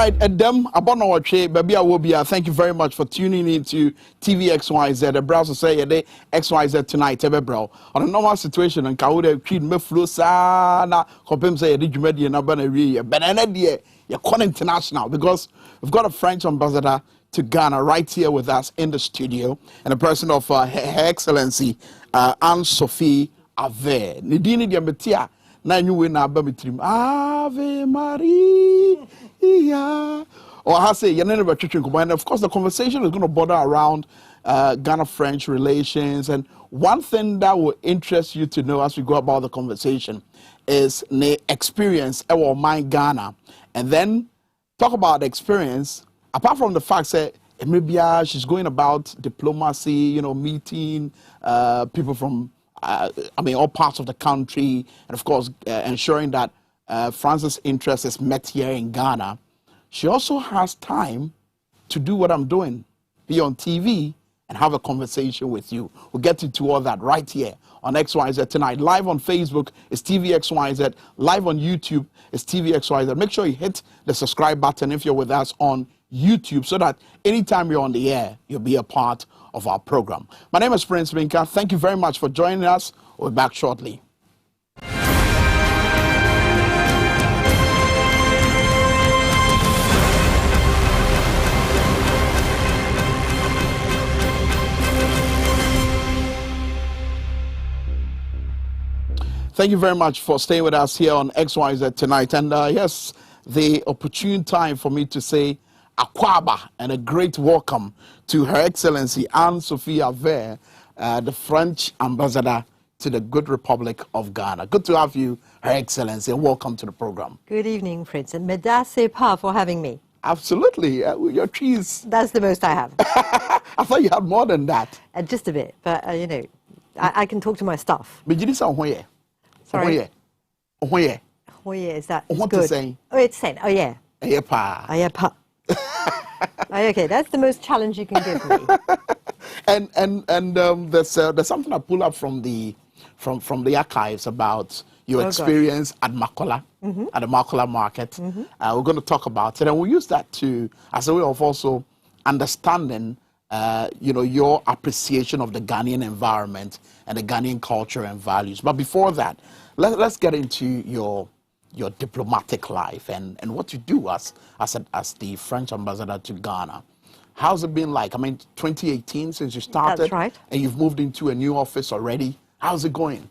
right, Adam, baby, I will be. Thank you very much for tuning in to TVXYZ. The browser say a day XYZ tonight, bro. On a normal situation, and Kaude treat me flu sana. Compem say did you make the number but another you're calling international because we've got a French ambassador to Ghana right here with us in the studio, and a person of Her Excellency Anne-Sophie Ave. Nidini Diabetia. Na you win Abamitrim Ave Maria. Or I say, and of course, the conversation is going to border around Ghana-French relations. And one thing that will interest you to know as we go about the conversation is the experience of my Ghana. And then talk about the experience, apart from the fact that maybe she's going about diplomacy, meeting people from all parts of the country, and of course, ensuring that France's interest is met here in Ghana. She also has time to do what I'm doing, be on TV and have a conversation with you. We'll get into all that right here on XYZ tonight. Live on Facebook is TVXYZ. Live on YouTube is TVXYZ. Make sure you hit the subscribe button if you're with us on YouTube so that anytime you're on the air, you'll be a part of our program. My name is Prince Minka. Thank you very much for joining us. We'll be back shortly. Thank you very much for staying with us here on XYZ tonight. And yes, the opportune time for me to say Akwaba and a great welcome to Her Excellency Anne-Sophie Ave, the French ambassador to the good Republic of Ghana. Good to have you, Her Excellency, and welcome to the program. Good evening, Prince, and merci pas for having me. Absolutely. Your trees. That's the most I have. I thought you had more than that. Just a bit, but I can talk to my staff. But you did say Sorry? Oh yeah, is that what good? To say? Oh, it's saying, oh yeah. Yeah, pa. Oh yeah, pa. Okay, that's the most challenge you can give me. and there's something I pull up from the archives about your experience at Makola, at the Makola market. We're going to talk about it, and we'll use that as a way of also understanding your appreciation of the Ghanaian environment and the Ghanaian culture and values. But before that, let's get into your diplomatic life and what you do as the French ambassador to Ghana. How's it been like? 2018 since you started. That's right. And you've moved into a new office already. How's it going?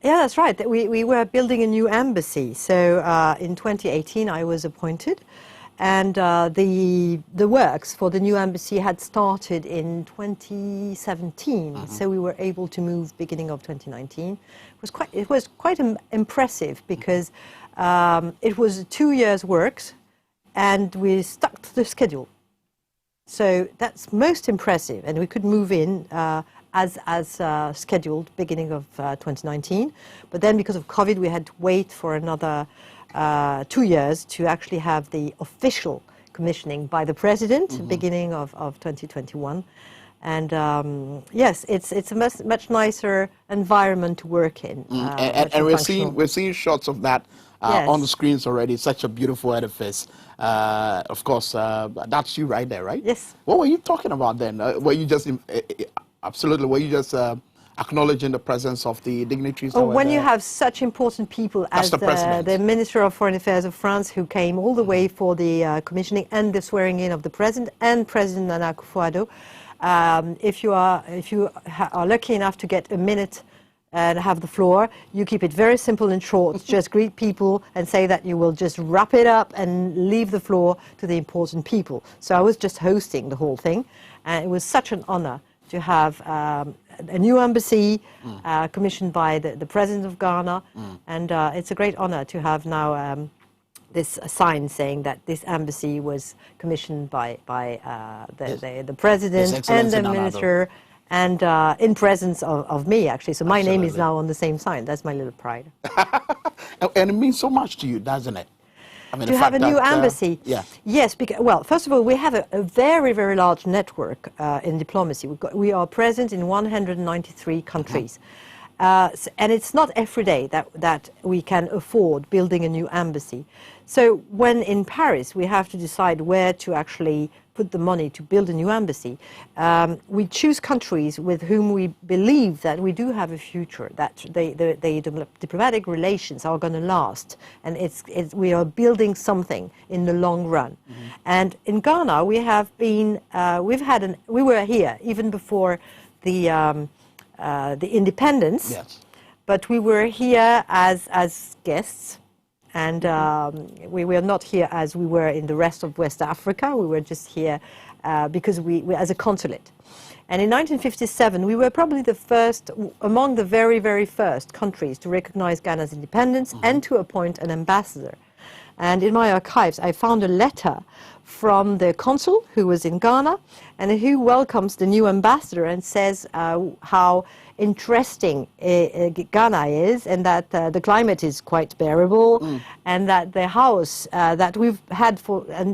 Yeah, that's right. We were building a new embassy. So in 2018, I was appointed. And the works for the new embassy had started in 2017, so we were able to move beginning of 2019. It was quite impressive because it was 2 years' works, and we stuck to the schedule. So that's most impressive, and we could move in as scheduled beginning of 2019. But then because of COVID, we had to wait for another 2 years to actually have the official commissioning by the president, beginning of 2021. And yes, it's a much nicer environment to work in. And we're seeing shots of that on the screens already. Such a beautiful edifice. Of course, that's you right there, right? Yes. What were you talking about then? Were you just acknowledging the presence of the dignitaries? When you have such important people as the Minister of Foreign Affairs of France, who came all the way for the commissioning and the swearing in of the President and President Nana Akufo-Addo, if you are lucky enough to get a minute and have the floor, you keep it very simple and short. Just greet people and say that you will just wrap it up and leave the floor to the important people. So I was just hosting the whole thing, and it was such an honor to have a new embassy commissioned by the President of Ghana, and it's a great honor to have now this sign saying that this embassy was commissioned by the President and the Minister, and in presence of me, actually. So my name is now on the same sign. That's my little pride. And it means so much to you, doesn't it? To have a new embassy? Yes, because, well, first of all, we have a very, very large network in diplomacy. We are present in 193 countries. And it's not every day that we can afford building a new embassy. So when in Paris we have to decide where to actually put the money to build a new embassy, we choose countries with whom we believe that we do have a future, that the diplomatic relations are going to last, and we are building something in the long run. Mm-hmm. And in Ghana, we have been, we were here even before the independence, yes. But we were here as guests. And we were not here as we were in the rest of West Africa. We were just here because we as a consulate. And in 1957, we were probably the first, among the very, very first countries to recognize Ghana's independence mm-hmm. and to appoint an ambassador. And in my archives, I found a letter from the consul who was in Ghana and who welcomes the new ambassador and says how interesting Ghana is, and that the climate is quite bearable, and that the house that we've had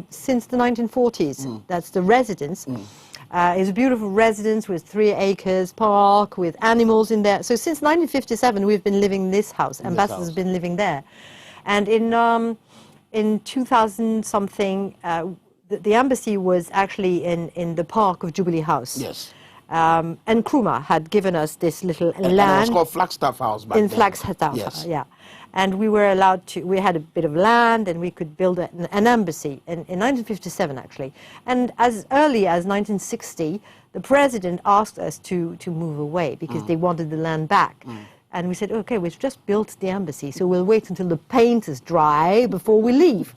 since the 1940s, that's the residence, is a beautiful residence with 3 acres, park, with animals in there. So since 1957, we've been living in this house. Ambassador's been living there. And in 2000-something, the embassy was actually in the park of Jubilee House. Yes. And Nkrumah had given us this little land. And it was called Flagstaff House back then. In Flagstaff, yes. Yeah. And we were allowed to, we had a bit of land and we could build an embassy in 1957 actually. And as early as 1960, the president asked us to move away because they wanted the land back. And we said, okay, we've just built the embassy, so we'll wait until the paint is dry before we leave.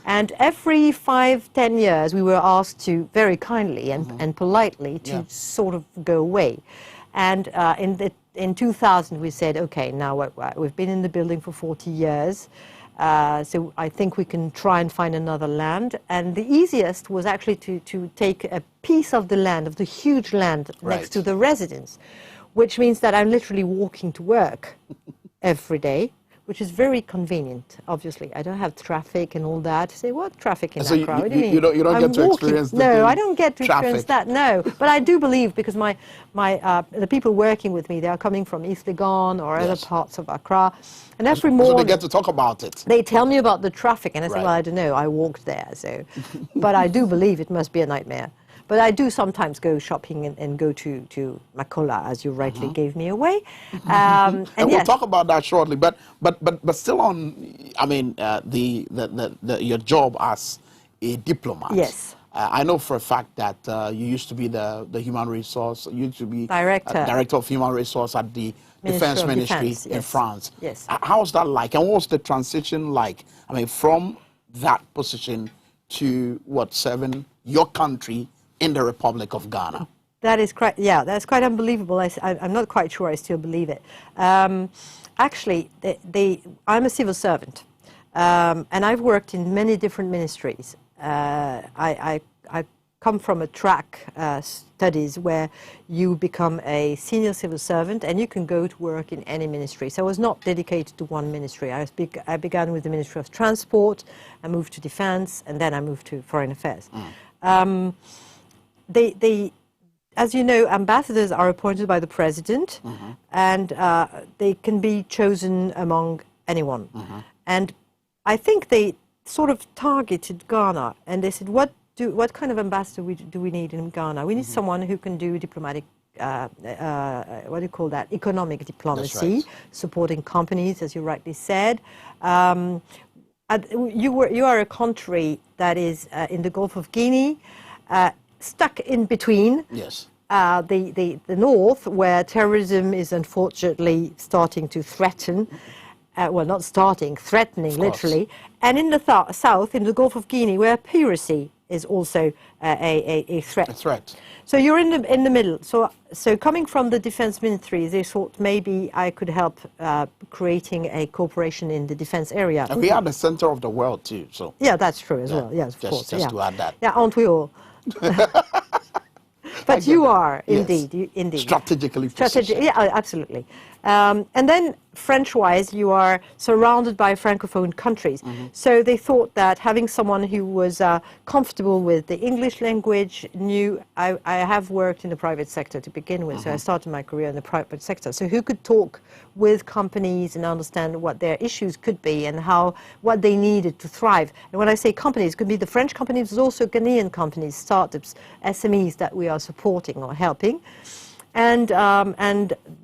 And every 5-10 years, we were asked to, very kindly and politely, to sort of go away. And in 2000, we said, okay, now we've been in the building for 40 years, so I think we can try and find another land. And the easiest was actually to take a piece of the land, of the huge land next to the residence, which means that I'm literally walking to work every day, which is very convenient, obviously. I don't have traffic and all that. You say, what traffic in Accra? What do you mean? You don't get to experience No, I don't get to experience that, no. But I do believe, because the people working with me, they are coming from East Legon or other parts of Accra. And every morning... So they get to talk about it. They tell me about the traffic, and I say, well, I don't know, I walked there, so... But I do believe it must be a nightmare. But I do sometimes go shopping and go to Makola, as you rightly gave me away. And we'll talk about that shortly. But still on, I mean, your job as a diplomat. Yes. I know for a fact that you used to be the human resource, you used to be director of human resource at the Defense Ministry in France. Yes. How was that like? And what was the transition like? I mean, from that position to serving your country in the Republic of Ghana? That is quite, that's quite unbelievable. I'm not quite sure I still believe it. Actually, I'm a civil servant, and I've worked in many different ministries. I come from a track studies where you become a senior civil servant and you can go to work in any ministry. So I was not dedicated to one ministry. I began with the Ministry of Transport, I moved to Defense, and then I moved to Foreign Affairs. As you know, ambassadors are appointed by the president, and they can be chosen among anyone. And I think they sort of targeted Ghana, and they said, what kind of ambassador do we need in Ghana? We need someone who can do diplomatic, what do you call that, economic diplomacy, supporting companies, as you rightly said. You are a country that is in the Gulf of Guinea, stuck in between the north, where terrorism is unfortunately starting to threaten, well, not starting, threatening literally, and in the south, in the Gulf of Guinea, where piracy is also a threat. So you're in the middle. So coming from the Defense Ministry, they thought maybe I could help creating a cooperation in the defense area. And we are the center of the world too. So yeah, that's true as well. Yes, of course. Just to add that. Yeah, aren't we all? But you are indeed, indeed strategically positioned. Yeah, absolutely. And then French-wise, you are surrounded by Francophone countries. So they thought that having someone who was comfortable with the English language, I have worked in the private sector to begin with, so I started my career in the private sector. So who could talk with companies and understand what their issues could be and what they needed to thrive. And when I say companies, it could be the French companies, but also Ghanaian companies, startups, SMEs that we are supporting or helping. And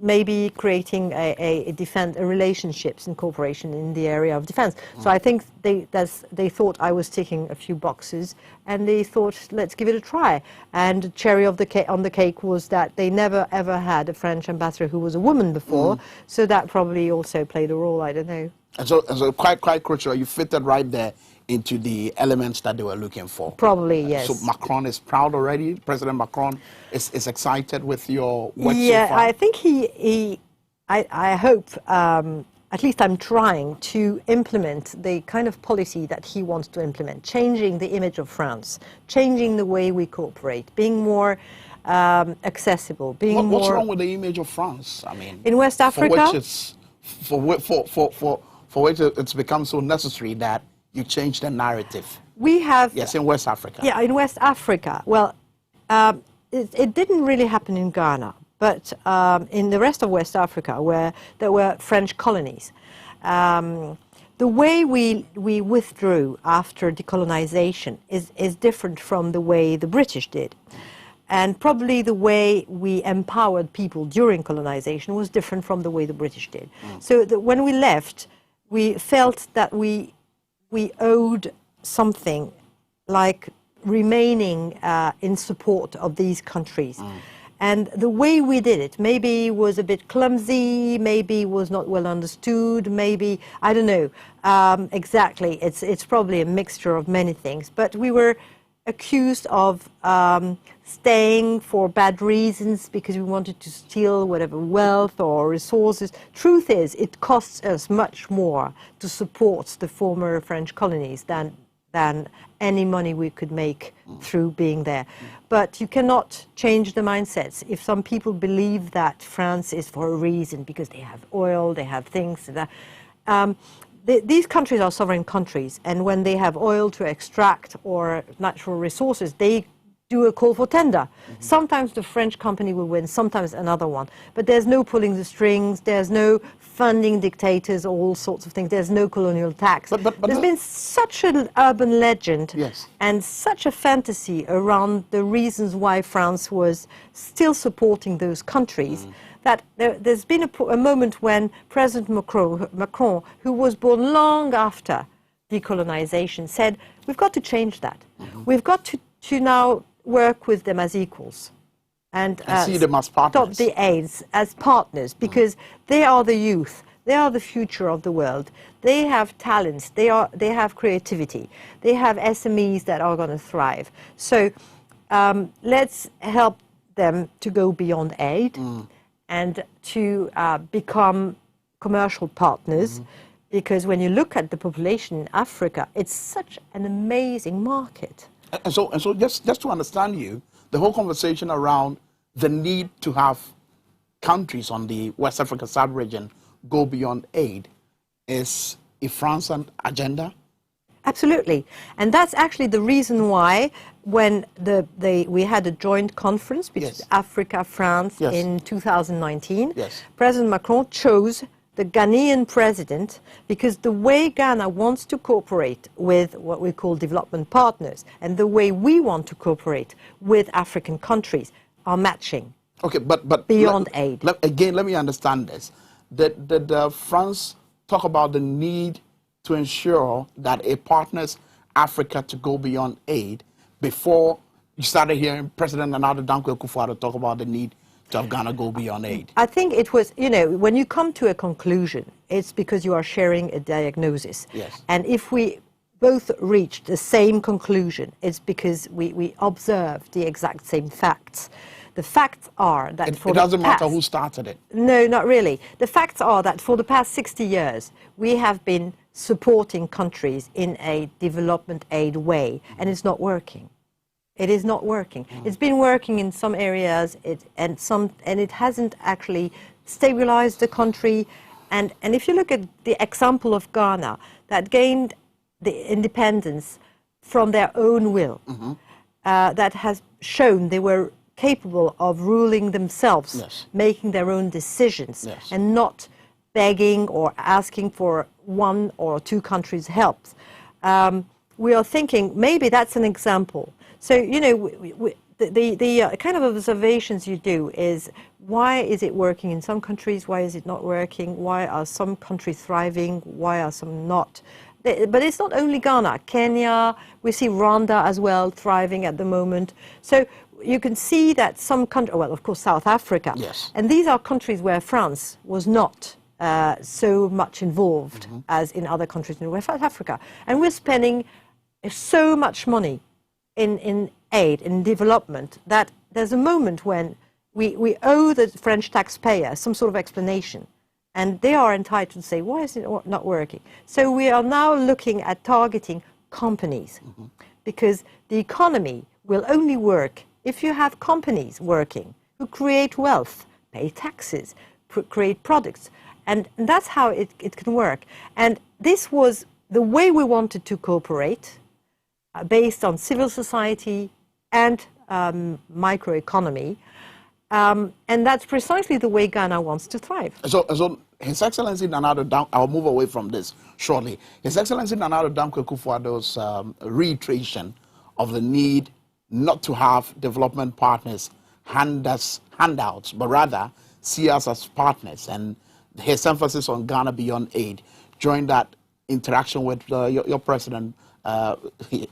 maybe creating a relationships and cooperation in the area of defense. So I think they thought I was ticking a few boxes, and they thought, let's give it a try. And the cherry on the cake was that they never ever had a French ambassador who was a woman before, so that probably also played a role. I don't know. And so quite crucial. You fitted right there into the elements that they were looking for. Probably, yes. So Macron is proud already. President Macron is excited with your work so yeah, far. I think I hope, at least I'm trying to implement the kind of policy that he wants to implement, changing the image of France, changing the way we cooperate, being more accessible, being more... What's wrong with the image of France? I mean, in West Africa? For which it's become so necessary that you change the narrative. We have... Yes, in West Africa. Yeah, in West Africa. Well, it didn't really happen in Ghana, but in the rest of West Africa, where there were French colonies, the way we withdrew after decolonization is different from the way the British did. And probably the way we empowered people during colonization was different from the way the British did. So when we left, we felt that we owed something like remaining in support of these countries. And the way we did it maybe was a bit clumsy, maybe was not well understood, maybe, I don't know exactly. It's probably a mixture of many things. But we were accused of staying for bad reasons because we wanted to steal whatever wealth or resources. Truth is, it costs us much more to support the former French colonies than any money we could make through being there. But you cannot change the mindsets. If some people believe that France is for a reason, because they have oil, they have things, these countries are sovereign countries, and when they have oil to extract or natural resources, they do a call for tender. Sometimes the French company will win, sometimes another one. But there's no pulling the strings, there's no funding dictators, all sorts of things, there's no colonial tax. But there's been such an urban legend and such a fantasy around the reasons why France was still supporting those countries. That there's been a moment when President Macron, who was born long after decolonization, said, we've got to change that. We've got to now work with them as equals and see them as partners. Stop the AIDS as partners, because they are the youth. They are the future of the world. They have talents. They have creativity. They have SMEs that are going to thrive. So let's help them to go beyond aid and to become commercial partners, because when you look at the population in Africa, it's such an amazing market. And so just to understand you, the whole conversation around the need to have countries on the West Africa sub-region go beyond aid is a France agenda? Absolutely. And that's actually the reason why when we had a joint conference between Africa, France in 2019, President Macron chose the Ghanaian president, because the way Ghana wants to cooperate with what we call development partners and the way we want to cooperate with African countries are matching. Okay, but beyond aid. Again, let me understand this. Did France talk about the need to ensure that it partners Africa to go beyond aid before you started hearing President Nana Dankwa Akufo-Addo talk about the need to have Ghana go beyond aid? I think it was, when you come to a conclusion, it's because you are sharing a diagnosis. And if we both reached the same conclusion, it's because we observed the exact same facts. The facts are that it doesn't matter who started it. No, not really. The facts are that for the past 60 years, we have been supporting countries in a development aid way, and it's not working. It is not working. It's been working in some areas, and it hasn't actually stabilize the country. And if you look at the example of Ghana, that gained the independence from their own will, that has shown they were capable of ruling themselves, yes. making their own decisions, yes. and not begging or asking for one or two countries' help. We are thinking maybe that's an example. So, you know, the kind of observations you do is, why is it working in some countries? Why is it not working? Why are some countries thriving? Why are some not? But it's not only Ghana. Kenya, we see Rwanda as well thriving at the moment. So you can see that some countries, well, of course, South Africa. Yes. And these are countries where France was not so much involved as in other countries in West Africa. And we're spending so much money in aid, in development, that there's a moment when we owe the French taxpayer some sort of explanation. And they are entitled to say, why is it not working? So we are now looking at targeting companies, because the economy will only work if you have companies working who create wealth, pay taxes, create products. And that's how it can work. And this was the way we wanted to cooperate, based on civil society and microeconomy. And that's precisely the way Ghana wants to thrive. So His Excellency Nana Addo Dankwa, I'll move away from this shortly. His Excellency Nana Addo Dankwa Akufo-Addo's reiteration of the need not to have development partners hand us handouts, but rather see us as partners, and his emphasis on Ghana beyond aid during that interaction with your president,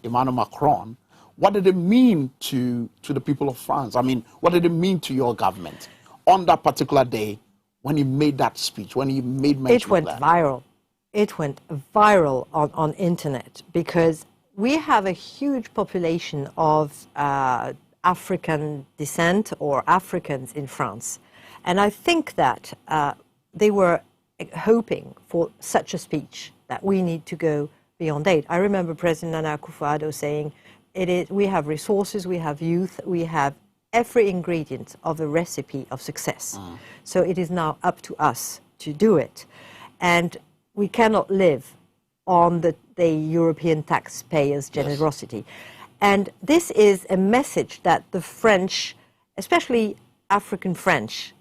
Emmanuel Macron. What did it mean to the people of France? I mean, what did it mean to your government on that particular day when he made that speech, when he made mention of that? It went viral. It went viral on internet, because we have a huge population of African descent or Africans in France. And I think that they were hoping for such a speech, that we need to go beyond aid. I remember President Nana Akufo-Addo saying, we have resources, we have youth, we have every ingredient of a recipe of success. So it is now up to us to do it. And we cannot live on the European taxpayers' generosity. Yes. And this is a message that the French, especially African French,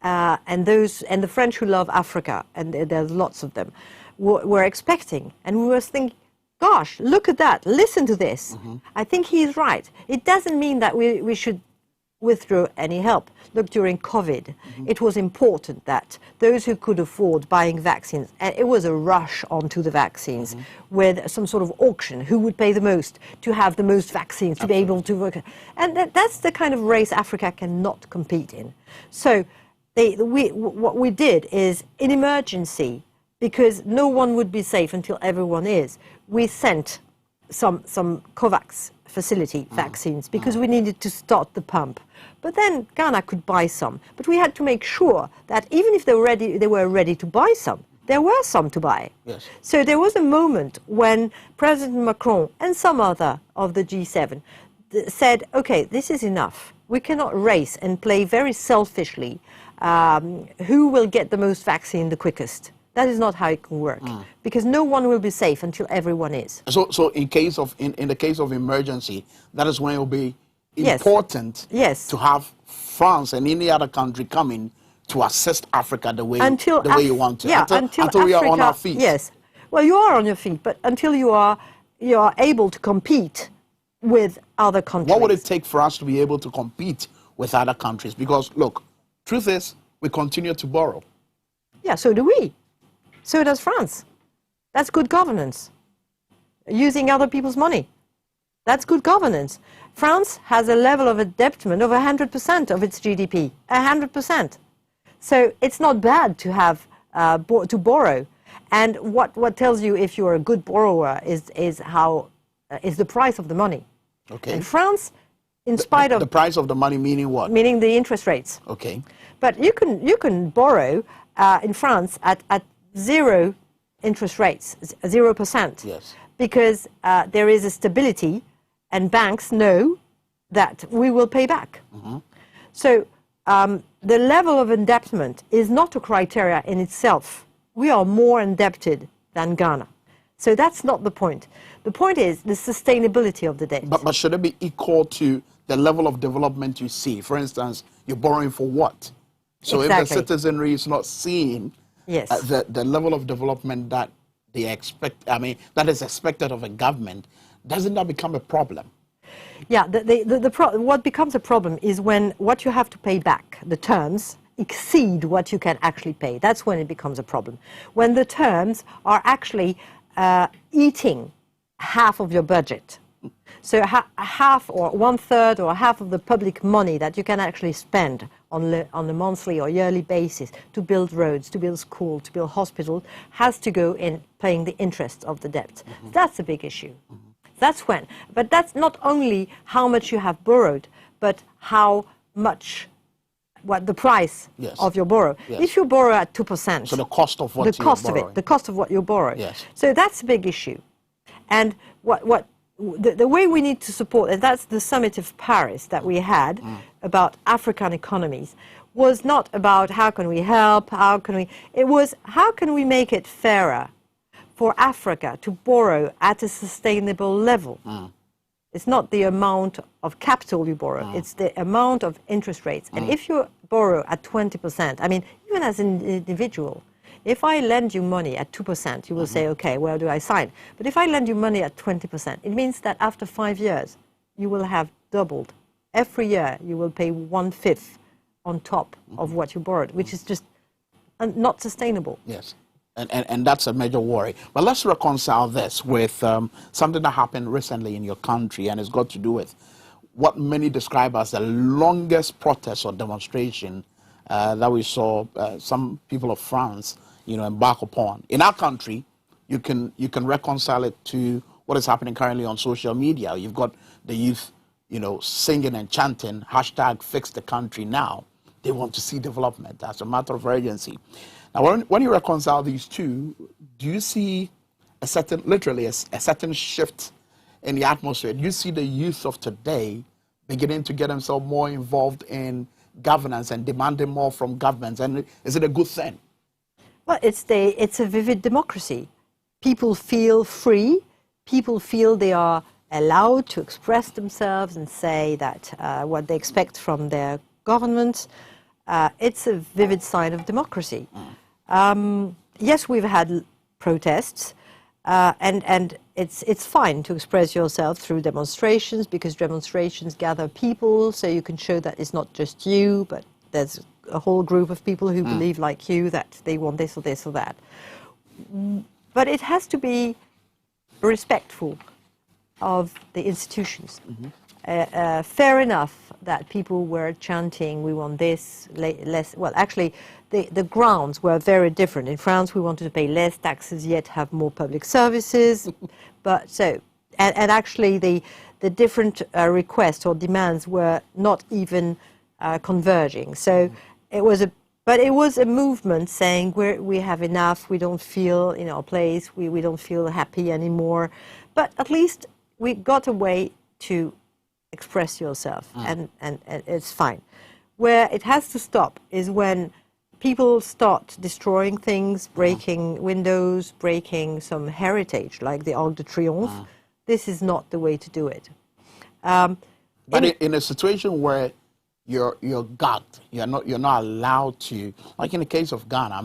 and the French who love Africa, and there's lots of them, were expecting. And we were thinking, gosh, look at that, listen to this. I think he's right. It doesn't mean that we should withdraw any help. Look, during COVID, it was important that those who could afford buying vaccines, and it was a rush onto the vaccines with some sort of auction, who would pay the most to have the most vaccines, to be able to work. And that's the kind of race Africa cannot compete in. So what we did is, in emergency, because no one would be safe until everyone is, we sent some COVAX facility vaccines, because we needed to start the pump. But then Ghana could buy some. But we had to make sure that even if they were ready to buy some, there were some to buy. Yes. So there was a moment when President Macron and some other of the G7 said, okay, this is enough. We cannot race and play very selfishly who will get the most vaccine the quickest. That is not how it can work, because no one will be safe until everyone is. So in the case of emergency, that is when it will be important to have France and any other country coming to assist Africa the way you want to. Yeah, until we are on our feet. Yes. Well, you are on your feet, but until you are able to compete with other countries. What would it take for us to be able to compete with other countries? Because look, truth is, we continue to borrow. Yeah, so do we. So does France. That's good governance. Using other people's money. That's good governance. France has a level of indebtedness of 100% of its GDP. 100%. So it's not bad to have to borrow. And what tells you if you're a good borrower is the price of the money. Okay. And France, in spite of the price of the money, meaning what? Meaning the interest rates. Okay. But you can borrow in France at zero interest rates, 0%. Yes. Because there is a stability, and banks know that we will pay back. So the level of indebtedness is not a criteria in itself. We are more indebted than Ghana. So that's not the point. The point is the sustainability of the debt. But should it be equal to the level of development you see? For instance, you're borrowing for what? So exactly. if the citizenry is not seeing yes. The level of development that they expect, that is expected of a government, doesn't that become a problem? Yeah, what becomes a problem is when what you have to pay back, the terms, exceed what you can actually pay. That's when it becomes a problem. When the terms are actually eating half of your budget. So half or 1/3 or half of the public money that you can actually spend on a monthly or yearly basis to build roads, to build schools, to build hospitals, has to go in paying the interest of the debt. Mm-hmm. That's a big issue. Mm-hmm. That's when. But that's not only how much you have borrowed, but how much, what the price yes. of your borrow. Yes. If you borrow at 2%. So the cost of what the cost of it, the cost of what you borrow. Yes. So that's a big issue. And the way we need to support, and that's the summit of Paris that we had about African economies, was not about how can we help, it was how can we make it fairer for Africa to borrow at a sustainable level. It's not the amount of capital you borrow, it's the amount of interest rates. And if you borrow at 20%, even as an individual, if I lend you money at 2%, you will say, okay, where do I sign? But if I lend you money at 20%, it means that after 5 years, you will have doubled. Every year, you will pay 1/5 on top of what you borrowed, which is just not sustainable. Yes, and that's a major worry. But let's reconcile this with something that happened recently in your country, and it's got to do with what many describe as the longest protest or demonstration that we saw some people of France embark upon. In our country, you can reconcile it to what is happening currently on social media. You've got the youth, singing and chanting, #Fix the country now. They want to see development as a matter of urgency. Now, when you reconcile these two, do you see literally a certain shift in the atmosphere? Do you see the youth of today beginning to get themselves more involved in governance and demanding more from governments? And is it a good thing? Well, it's a vivid democracy. People feel free. People feel they are allowed to express themselves and say that what they expect from their governments. It's a vivid sign of democracy. Yes, we've had protests, and it's fine to express yourself through demonstrations, because demonstrations gather people, so you can show that it's not just you, but there's a whole group of people who believe like you, that they want this or this or that. But it has to be respectful of the institutions. Fair enough that people were chanting, we want this, less. Well, actually, the grounds were very different. In France, we wanted to pay less taxes, yet have more public services. And actually, the different requests or demands were not even converging. So it was a movement saying we have enough, we don't feel in our place, we don't feel happy anymore. But at least we got a way to express yourself, and it's fine. Where it has to stop is when people start destroying things, breaking windows, breaking some heritage, like the Arc de Triomphe. This is not the way to do it. But in a situation where you're gagged, you're not allowed to, like in the case of Ghana,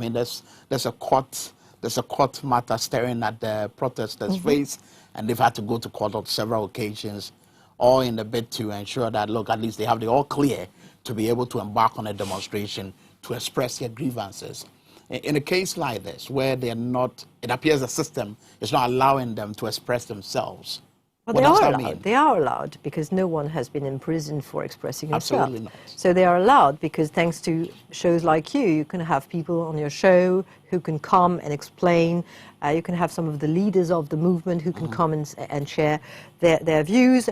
there's a court matter staring at the protesters' face, and they've had to go to court on several occasions, all in the bid to ensure that, look, at least they have the all clear to be able to embark on a demonstration to express their grievances. In a case like this, where they're not, it appears the system is not allowing them to express themselves. Well, what does that mean? They are allowed, because no one has been imprisoned for expressing himself. Absolutely not. So they are allowed because thanks to shows like you can have people on your show who can come and explain. You can have some of the leaders of the movement who can come and share their views.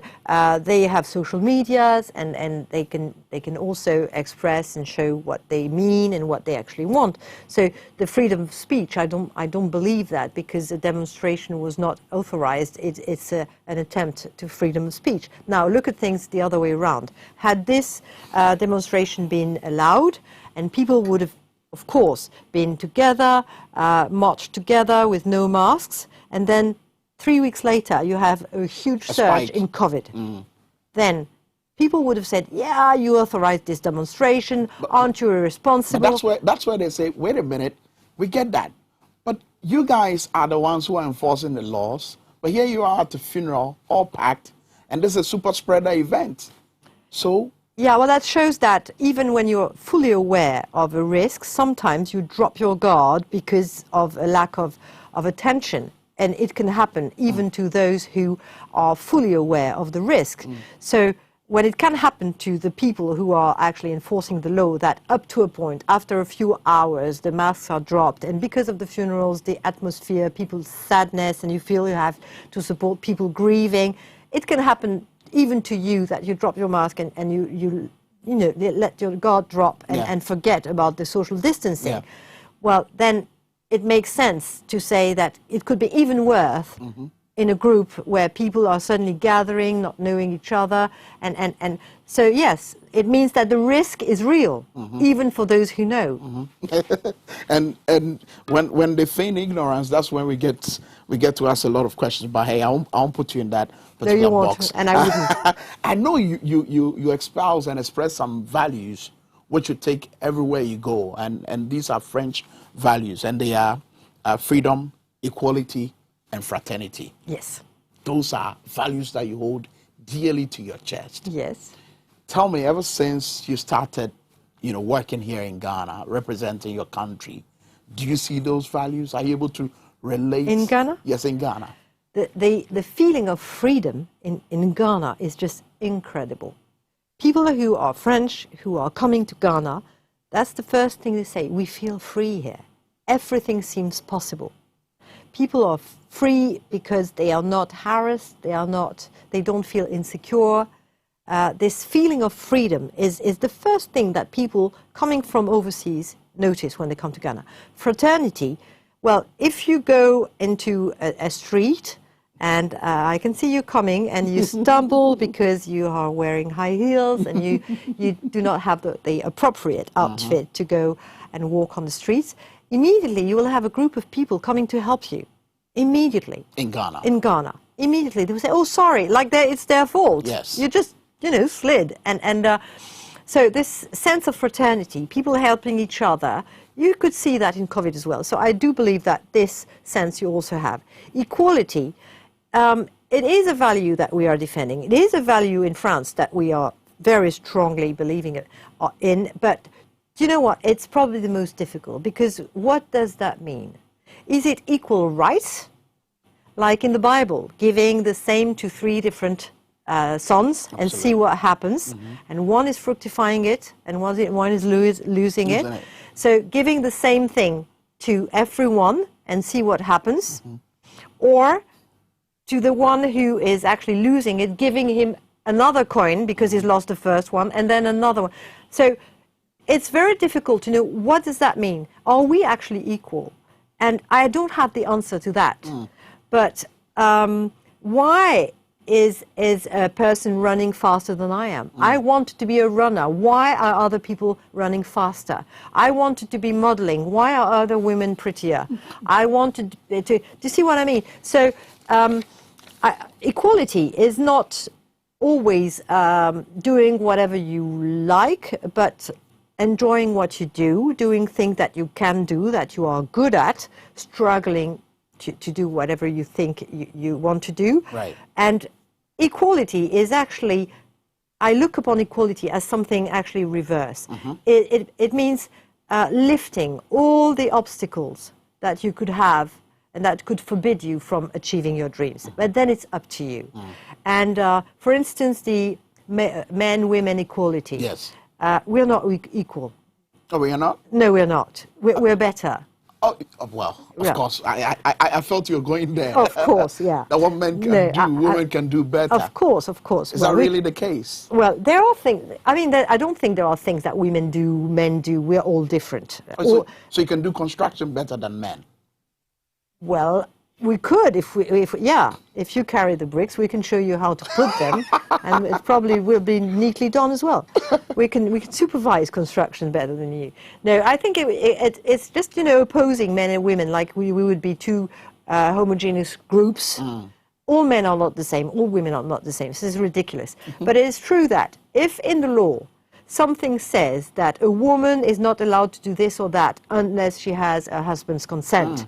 They have social medias, and they can also express and show what they mean and what they actually want. So the freedom of speech, I don't believe that, because the demonstration was not authorized. It's an attempt to freedom of speech. Now look at things the other way around. Had this demonstration been allowed, and people would have, of course, been together, marched together with no masks, and then 3 weeks later you have a huge surge in COVID. Then people would have said, yeah, you authorized this demonstration, aren't you irresponsible? But that's where they say, wait a minute, we get that. But you guys are the ones who are enforcing the laws, but here you are at the funeral, all packed, and this is a super spreader event. So... Yeah, well, that shows that even when you're fully aware of a risk, sometimes you drop your guard because of a lack of attention. And it can happen even to those who are fully aware of the risk. So when it can happen to the people who are actually enforcing the law, that up to a point, after a few hours, the masks are dropped, and because of the funerals, the atmosphere, people's sadness, and you feel you have to support people grieving, it can happen even to you, that you drop your mask and you let your guard drop and forget about the social distancing. Yeah. Well, then it makes sense to say that it could be even worse in a group where people are suddenly gathering, not knowing each other. And so, yes, it means that the risk is real, even for those who know. And when they feign ignorance, that's when we get to ask a lot of questions. But hey, I won't put you in that particular box. And I wouldn't. I know you espouse and express some values which you take everywhere you go, and these are French values, and they are freedom, equality, and fraternity. Yes. Those are values that you hold dearly to your chest. Yes. Tell me, ever since you started, working here in Ghana, representing your country, do you see those values? Are you able to relate? In Ghana? Yes, in Ghana. The feeling of freedom in Ghana is just incredible. People who are French, who are coming to Ghana, that's the first thing they say. We feel free here. Everything seems possible. People are free because they are not harassed, they don't feel insecure. This feeling of freedom is the first thing that people coming from overseas notice when they come to Ghana. Fraternity, well, if you go into a street, and I can see you coming, and you stumble because you are wearing high heels, and you do not have the appropriate outfit to go and walk on the streets, immediately you will have a group of people coming to help you. Immediately. In Ghana. In Ghana. Immediately. They will say, oh, sorry, like it's their fault. Yes. You just, slid. And so this sense of fraternity, people helping each other, you could see that in COVID as well. So I do believe that this sense you also have. Equality, it is a value that we are defending. It is a value in France that we are very strongly believing in. But do you know what? It's probably the most difficult, because what does that mean? Is it equal rights? Like in the Bible, giving the same to 3 different sons and see what happens. And one is fructifying it, and one is losing it. So giving the same thing to everyone and see what happens. Or to the one who is actually losing it, giving him another coin because he's lost the first one, and then another one. So it's very difficult to know, what does that mean? Are we actually equal? And I don't have the answer to that. But why is a person running faster than I am? I want to be a runner. Why are other people running faster? I wanted to be modeling. Why are other women prettier? I wanted to do you see what I mean? So equality is not always doing whatever you like, but enjoying what you do, doing things that you can do, that you are good at, struggling to do whatever you think you want to do. Right. And equality is actually, I look upon equality as something actually reverse. It means lifting all the obstacles that you could have and that could forbid you from achieving your dreams. But then it's up to you. And for instance, the men-women equality. Yes. We're not equal. Oh, we are not? No, we're not. We're better. Oh, well, of course. I felt you were going there. Of course, yeah. That what men can do, women can do better. Of course, of course. Is that really the case? Well, there are things, I mean, I don't think there are things that women do, men do. We're all different. So you can do construction better than men? Well, we could if you carry the bricks, we can show you how to put them, and it probably will be neatly done as well. We can supervise construction better than you. No, I think it's just opposing men and women, like we would be two homogeneous groups. All men are not the same. All women are not the same. This is ridiculous. But it is true that if in the law something says that a woman is not allowed to do this or that unless she has her husband's consent,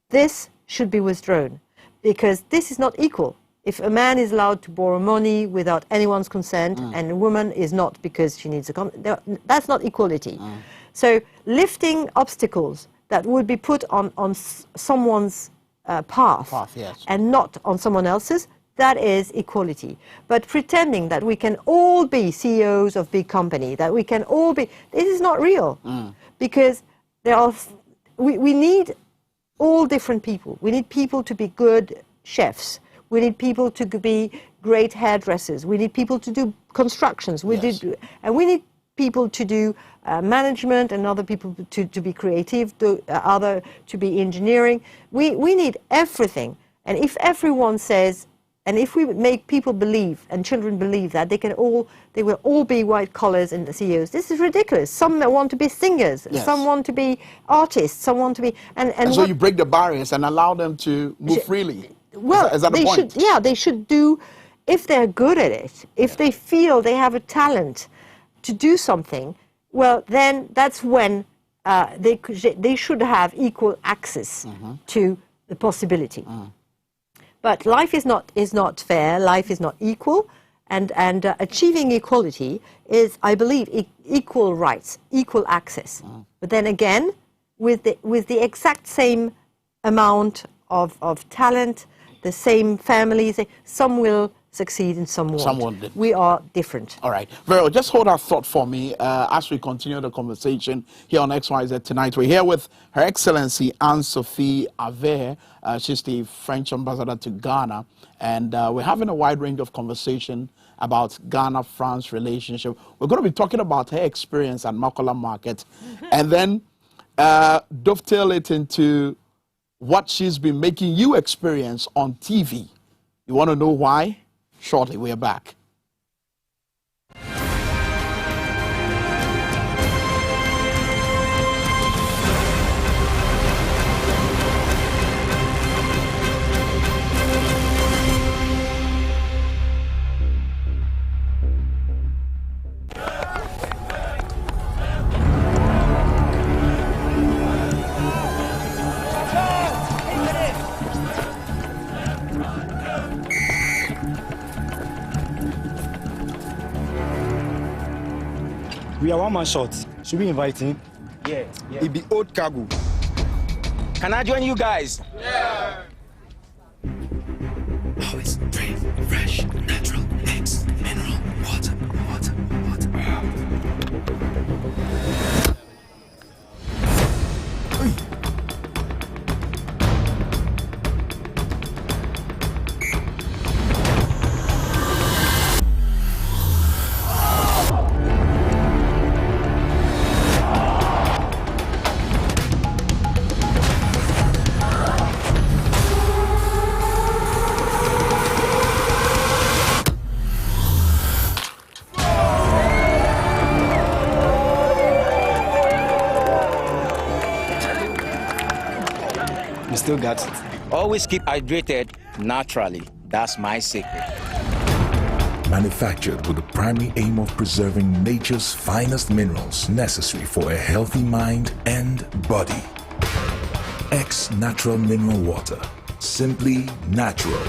this should be withdrawn, because this is not equal. If a man is allowed to borrow money without anyone's consent and a woman is not because she needs that's not equality. So lifting obstacles that would be put on someone's path yes, and not on someone else's, that is equality. But pretending that we can all be CEOs of big company, that we can all be, this is not real, because we need all different people. We need people to be good chefs. We need people to be great hairdressers. We need people to do constructions. And we need people to do management, and other people to be creative, other to be engineering. We need everything. And if everyone says, and if we make people believe and children believe that they will all be white collars and CEOs, this is ridiculous. Some want to be singers, some want to be artists, some want to be and so you break the barriers and allow them to move freely. Well, is that the point? They should do, if they're good at it, if they feel they have a talent to do something, well, then that's when they should have equal access to the possibility. But life is not fair. Life is not equal, and achieving equality is, I believe, equal rights, equal access. But then again, with the exact same amount of talent, the same families, some will succeed and some won't. Some won't. We are different. All right. Very well. Just hold that thought for me as we continue the conversation here on XYZ Tonight. We're here with Her Excellency Anne-Sophie Aver. She's the French ambassador to Ghana. And we're having a wide range of conversation about Ghana-France relationship. We're going to be talking about her experience at Makola Market and then dovetail it into what she's been making you experience on TV. You want to know why? Shortly, we are back. We are one man short. Should we invite him? Yeah. It be old cargo. Can I join you guys? Yeah. Always free, fresh, natural, eggs, mineral, water. Still got it. Always keep hydrated naturally. That's my secret. Manufactured with the primary aim of preserving nature's finest minerals necessary for a healthy mind and body. X Natural Mineral Water. Simply natural.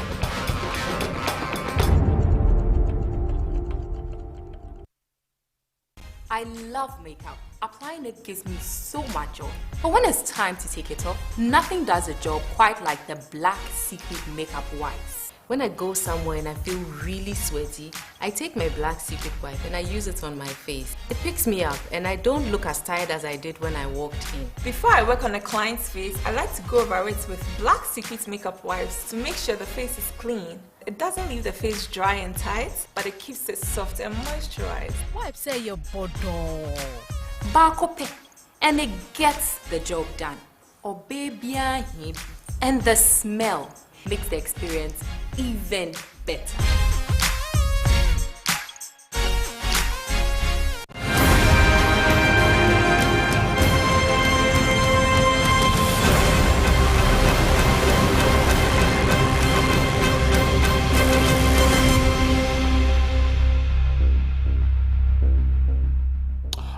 I love makeup. Applying it gives me so much joy. But when it's time to take it off, nothing does the job quite like the Black Secret Makeup Wipes. When I go somewhere and I feel really sweaty, I take my black secret wipe and I use it on my face. It picks me up and I don't look as tired as I did when I walked in. Before I work on a client's face, I like to go over it with black secret makeup wipes to make sure the face is clean. It doesn't leave the face dry and tight, but it keeps it soft and moisturized. Wipe say your bodo. Barcope, and it gets the job done. Or baby, and the smell makes the experience even better.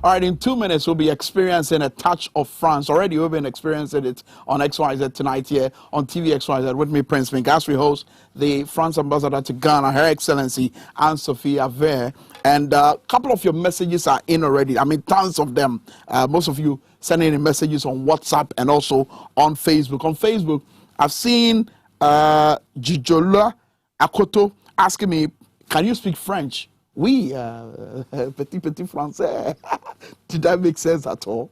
All right, in 2 minutes, we'll be experiencing a touch of France. Already, we've been experiencing it on XYZ tonight here on TV XYZ with me, Prince Mink, as we host the France ambassador to Ghana, Her Excellency Anne-Sophie Avere. And a couple of your messages are in already. I mean, tons of them. Most of you sending in messages on WhatsApp and also on Facebook. On Facebook, I've seen Jijola Akoto asking me, can you speak French? Oui, petit français. Did that make sense at all?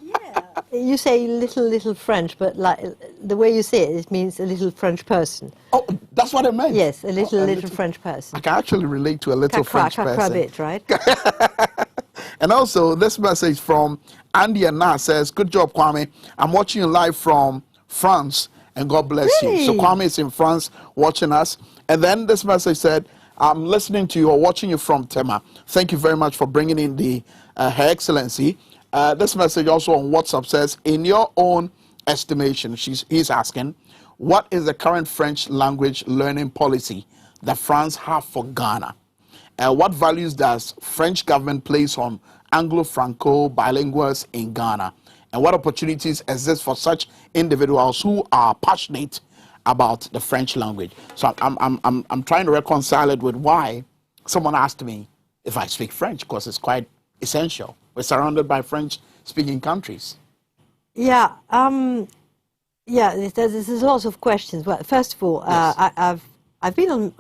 Yeah. You say little French, but like the way you say it, it means a little French person. Oh, that's what I meant. Yes, a little French person. I can actually relate to a little French person. Bit, right? And also, this message from Andy and Na says, good job, Kwame. I'm watching you live from France, and God bless you. So Kwame is in France watching us. And then this message said, I'm listening to you or watching you from Tema. Thank you very much for bringing in the Her Excellency. This message also on WhatsApp says, in your own estimation, he's asking, what is the current French language learning policy that France have for Ghana? What values does French government place on Anglo-Franco bilinguals in Ghana? And what opportunities exist for such individuals who are passionate about the French language? So I'm trying to reconcile it with why someone asked me if I speak French, because it's quite essential. We're surrounded by French-speaking countries. Yeah, there's lots of questions. Well, first of all, yes. I've been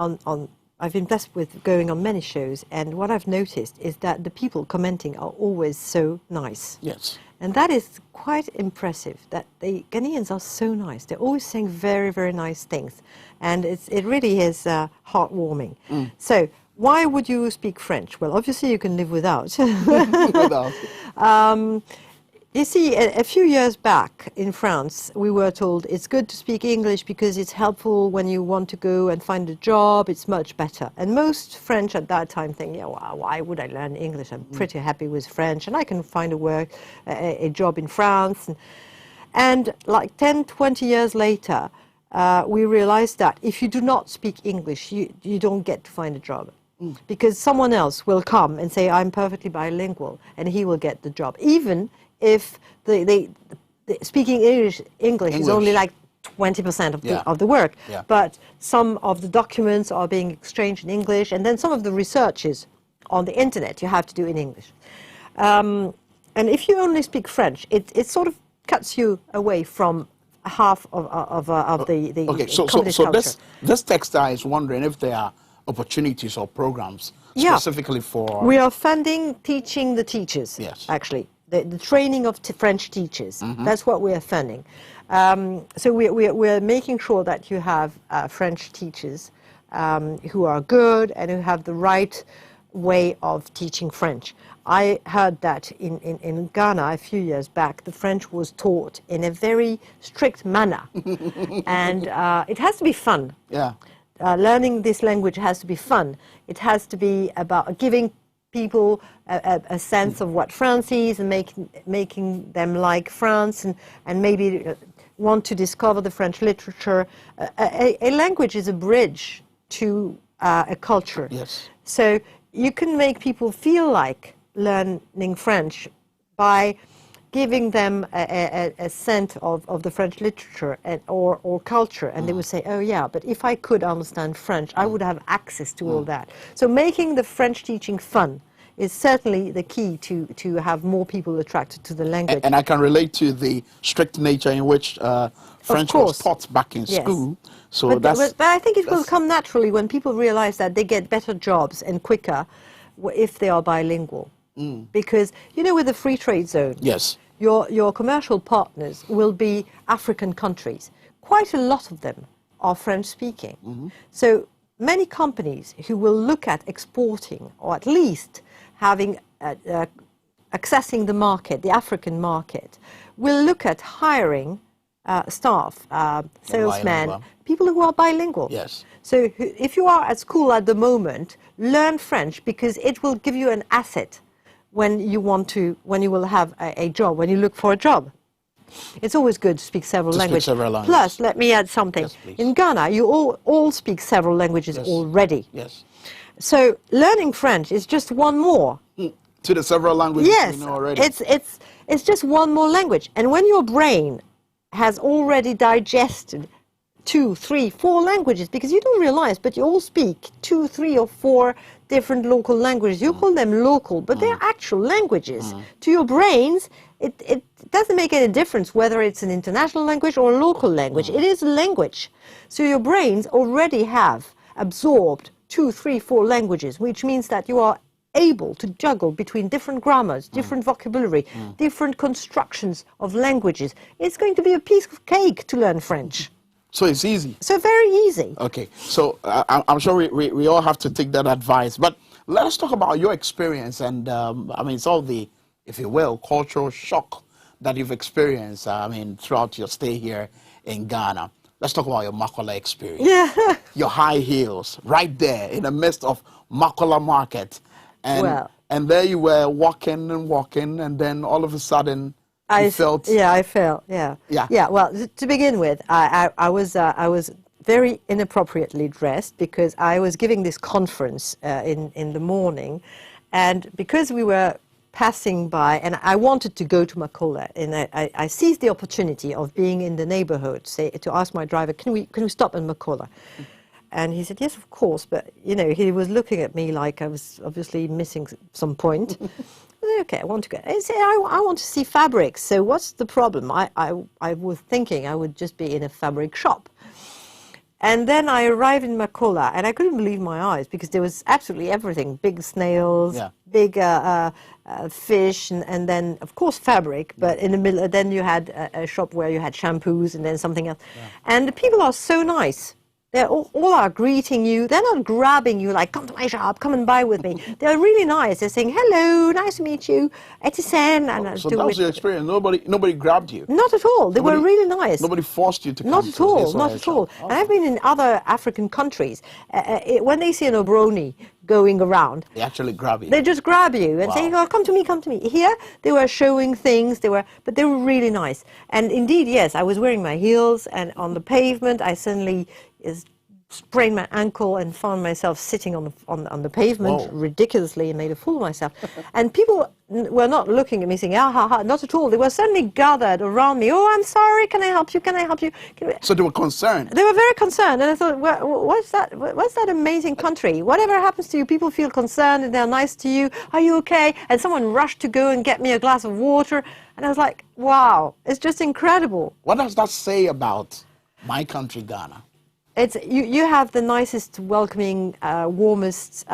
I've been blessed with going on many shows, and what I've noticed is that the people commenting are always so nice. Yes. And that is quite impressive, that the Ghanaians are so nice. They're always saying very, very nice things. And it really is heartwarming. So why would you speak French? Well, obviously you can live without. You see, a few years back in France, we were told it's good to speak English because it's helpful when you want to go and find a job. It's much better. And most French at that time think, yeah, well, why would I learn English? I'm pretty happy with French, and I can find a job in France. And like 10, 20 years later, we realized that if you do not speak English, you don't get to find a job. Because someone else will come and say, I'm perfectly bilingual, and he will get the job. Even if the speaking English is only like 20% of the work. Yeah. But some of the documents are being exchanged in English, and then some of the researches on the internet you have to do in English. And if you only speak French, it sort of cuts you away from half of the okay, so this texter is wondering if there are opportunities or programs specifically for... We are funding teaching the teachers, actually. The training of French teachers. That's what we are funding. So we're making sure that you have French teachers who are good and who have the right way of teaching French. I heard that in Ghana a few years back, the French was taught in a very strict manner. And it has to be fun. Yeah. Learning this language has to be fun. It has to be about giving people a sense of what France is and making them like France and maybe want to discover the French literature. A language is a bridge to a culture. Yes. So you can make people feel like learning French by giving them a sense of the French literature or culture, and they would say, oh yeah, but if I could understand French, I would have access to all that. So making the French teaching fun is certainly the key to have more people attracted to the language. And I can relate to the strict nature in which French was taught back in school. So but I think it will come naturally when people realize that they get better jobs and quicker if they are bilingual. Because, you know, with the free trade zone, your commercial partners will be African countries. Quite a lot of them are French-speaking. So many companies who will look at exporting, or at least having accessing the market, the African market, will look at hiring staff, salesmen, people who are bilingual. So if you are at school at the moment, learn French, because it will give you an asset when you will have a job, when you look for a job. It's always good to speak several languages. Plus, let me add something. In Ghana, you all speak several languages already. So learning French is just one more. To the several languages you know already. It's just one more language. And when your brain has already digested 2, 3, 4 languages, because you don't realize, but you all speak 2, 3, or 4 different local languages. You call them local, but they're actual languages. To your brains, it doesn't make any difference whether it's an international language or a local language. It is a language. So your brains already have absorbed 2, 3, 4 languages, which means that you are able to juggle between different grammars, different vocabulary, different constructions of languages. It's going to be a piece of cake to learn French. So it's easy. So very easy. Okay. So I'm sure we all have to take that advice. But let us talk about your experience and, I mean, it's all the, if you will, cultural shock that you've experienced, I mean, throughout your stay here in Ghana. Let's talk about your Makola experience. Yeah. Your high heels, right there in the midst of Makola Market. And there you were walking, and then all of a sudden, I felt. Yeah, I felt. Yeah. Well, to begin with, I was very inappropriately dressed because I was giving this conference in the morning, and because we were passing by, and I wanted to go to Makola, and I seized the opportunity of being in the neighborhood, to ask my driver, can we stop in Makola? And he said, yes, of course, but, you know, he was looking at me like I was obviously missing some point. Okay, I want to go. I said, I want to see fabrics, so what's the problem? I was thinking I would just be in a fabric shop. And then I arrived in Makola, and I couldn't believe my eyes, because there was absolutely everything. Big snails, big fish, and then, of course, fabric. But in the middle, then you had a shop where you had shampoos and then something else. And the people are so nice. They all are greeting you. They're not grabbing you like, come to my shop, come and buy with me. They're really nice. They're saying, hello, nice to meet you. Etisen. So that was your experience. Nobody grabbed you? Not at all. They were really nice. Nobody forced you to come? Not at all, not at all. And I've been in other African countries. When they see an Obroni going around, they actually grab you. They just grab you and say, oh, come to me, come to me. Here, they were showing things, but they were really nice. And indeed, yes, I was wearing my heels, and on the pavement, I suddenly sprained my ankle and found myself sitting on the pavement ridiculously and made a fool of myself. And people were not looking at me saying, ah, ha, ha, not at all. They were suddenly gathered around me. Oh, I'm sorry, can I help you? Can I help you? So they were concerned? They were very concerned. And I thought, what's that amazing country? Whatever happens to you, people feel concerned and they're nice to you. Are you okay? And someone rushed to go and get me a glass of water. And I was like, wow, it's just incredible. What does that say about my country, Ghana? You have the nicest, welcoming, warmest,